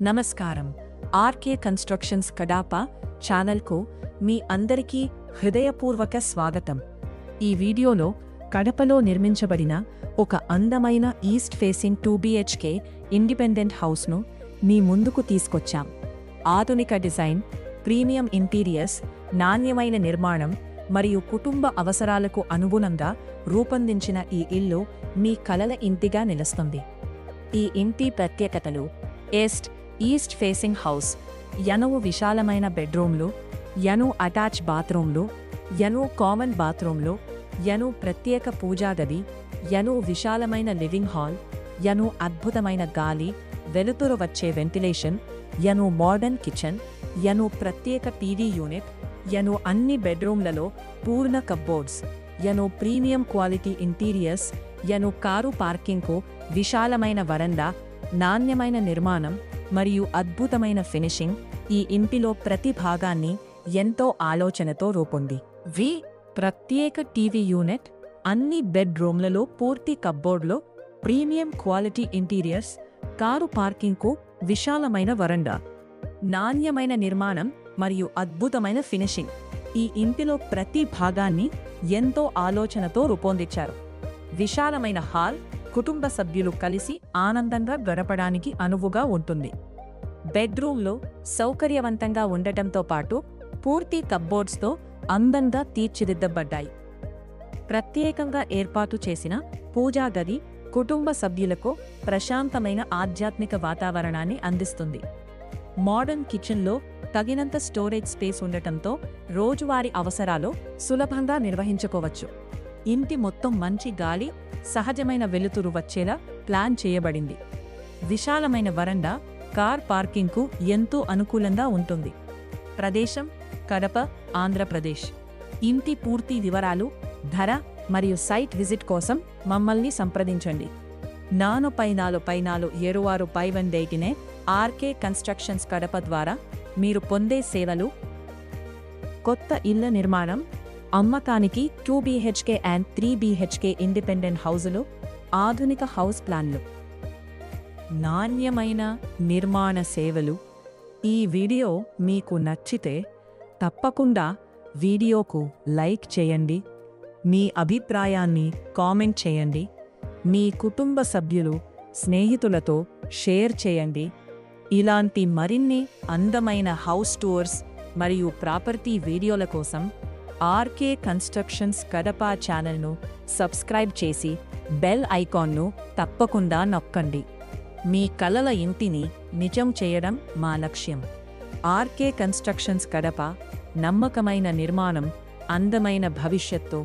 నమస్కారం. RK constructions కడాప ఛానల్కు మీ అందరికీ హృదయపూర్వక స్వాగతం. ఈ వీడియోలో కడపలో నిర్మించబడిన ఒక అందమైన ఈస్ట్ ఫేసింగ్ 2 BHK ఇండిపెండెంట్ హౌస్ను మీ ముందుకు తీసుకొచ్చాం. ఆధునిక డిజైన్, ప్రీమియం ఇంటీరియర్స్, నాణ్యమైన నిర్మాణం మరియు కుటుంబ అవసరాలకు అనుగుణంగా రూపొందించిన ఈ ఇల్లు మీ కలల ఇంటిగా నిలుస్తుంది. ఈ ఇంటి ప్రత్యేకతలు: ఈస్ట్ ఫేసింగ్ హౌస్, ఎనువు విశాలమైన బెడ్రూమ్లు, ఎను అటాచ్ బాత్రూమ్లు, ఎను కామన్ బాత్రూమ్లు, ఎను ప్రత్యేక పూజా గది, ఎను విశాలమైన లివింగ్ హాల్, ఎను అద్భుతమైన గాలి వెలుతురు వచ్చే వెంటిలేషన్, ఎను మోడర్న్ కిచెన్, ఎను ప్రత్యేక టీవీ యూనిట్, ఎను అన్ని బెడ్రూమ్లలో పూర్ణ కప్బోర్డ్స్, ఎను ప్రీమియం క్వాలిటీ ఇంటీరియర్స్, ఎను కారు పార్కింగ్కు విశాలమైన వరండా, నాణ్యమైన నిర్మాణం మరియు అద్భుతమైన ఫినిషింగ్ ఈ ఇంటిలో ప్రతి భాగాన్ని ఎంతో ఆలోచనతో రూపొంది. ప్రత్యేక టీవీ యూనిట్, అన్ని బెడ్రూమ్లలో పూర్తి కప్బోర్డ్లో ప్రీమియం క్వాలిటీ ఇంటీరియర్స్, కారు పార్కింగ్కు విశాలమైన వరండా, నాణ్యమైన నిర్మాణం మరియు అద్భుతమైన ఫినిషింగ్ ఈ ఇంటిలో ప్రతి భాగాన్ని ఎంతో ఆలోచనతో రూపొందించారు. విశాలమైన హాల్ కుటుంబ సభ్యులు కలిసి ఆనందంగా గడపడానికి అనువుగా ఉంటుంది. బెడ్రూమ్లో సౌకర్యవంతంగా ఉండటంతో పాటు పూర్తి కప్బోర్డ్స్తో అందంగా తీర్చిదిద్దబడ్డాయి. ప్రత్యేకంగా ఏర్పాటు చేసిన పూజా గది కుటుంబ సభ్యులకు ప్రశాంతమైన ఆధ్యాత్మిక వాతావరణాన్ని అందిస్తుంది. మోడర్న్ కిచెన్లో తగినంత స్టోరేజ్ స్పేస్ ఉండటంతో రోజువారీ అవసరాలు సులభంగా నిర్వహించుకోవచ్చు. ఇంటి మొత్తం మంచి గాలి, సహజమైన వెలుతురు వచ్చేలా ప్లాన్ చేయబడింది. విశాలమైన వరండా కార్ పార్కింగ్కు ఎంతో అనుకూలంగా ఉంటుంది. ప్రదేశం: కడప, ఆంధ్రప్రదేశ్. ఇంటి పూర్తి వివరాలు, ధర మరియు సైట్ విజిట్ కోసం మమ్మల్ని సంప్రదించండి. 454 ఆర్కే కన్స్ట్రక్షన్స్ కడప ద్వారా మీరు పొందే సేవలు: కొత్త ఇళ్ల నిర్మాణం, అమ్మకానికి 2 BHK అండ్ 3 BHK ఇండిపెండెంట్ హౌజులు, ఆధునిక హౌస్ ప్లాన్లు, నాణ్యమైన నిర్మాణ సేవలు. ఈ వీడియో మీకు నచ్చితే తప్పకుండా వీడియోకు లైక్ చేయండి, మీ అభిప్రాయాన్ని కామెంట్ చేయండి, మీ కుటుంబ సభ్యులు, స్నేహితులతో షేర్ చేయండి. ఇలాంటి మరిన్ని అందమైన హౌస్ టూర్స్ మరియు ప్రాపర్టీ వీడియోల కోసం ఆర్కే కన్స్ట్రక్షన్స్ కడప ఛానల్ను సబ్స్క్రైబ్ చేసి బెల్ ఐకాన్ను తప్పకుండా నొక్కండి. మీ కలల ఇంటిని నిజం చేయడం మా లక్ష్యం. ఆర్కే కన్స్ట్రక్షన్స్ కడప, నమ్మకమైన నిర్మాణం, అందమైన భవిష్యత్తు.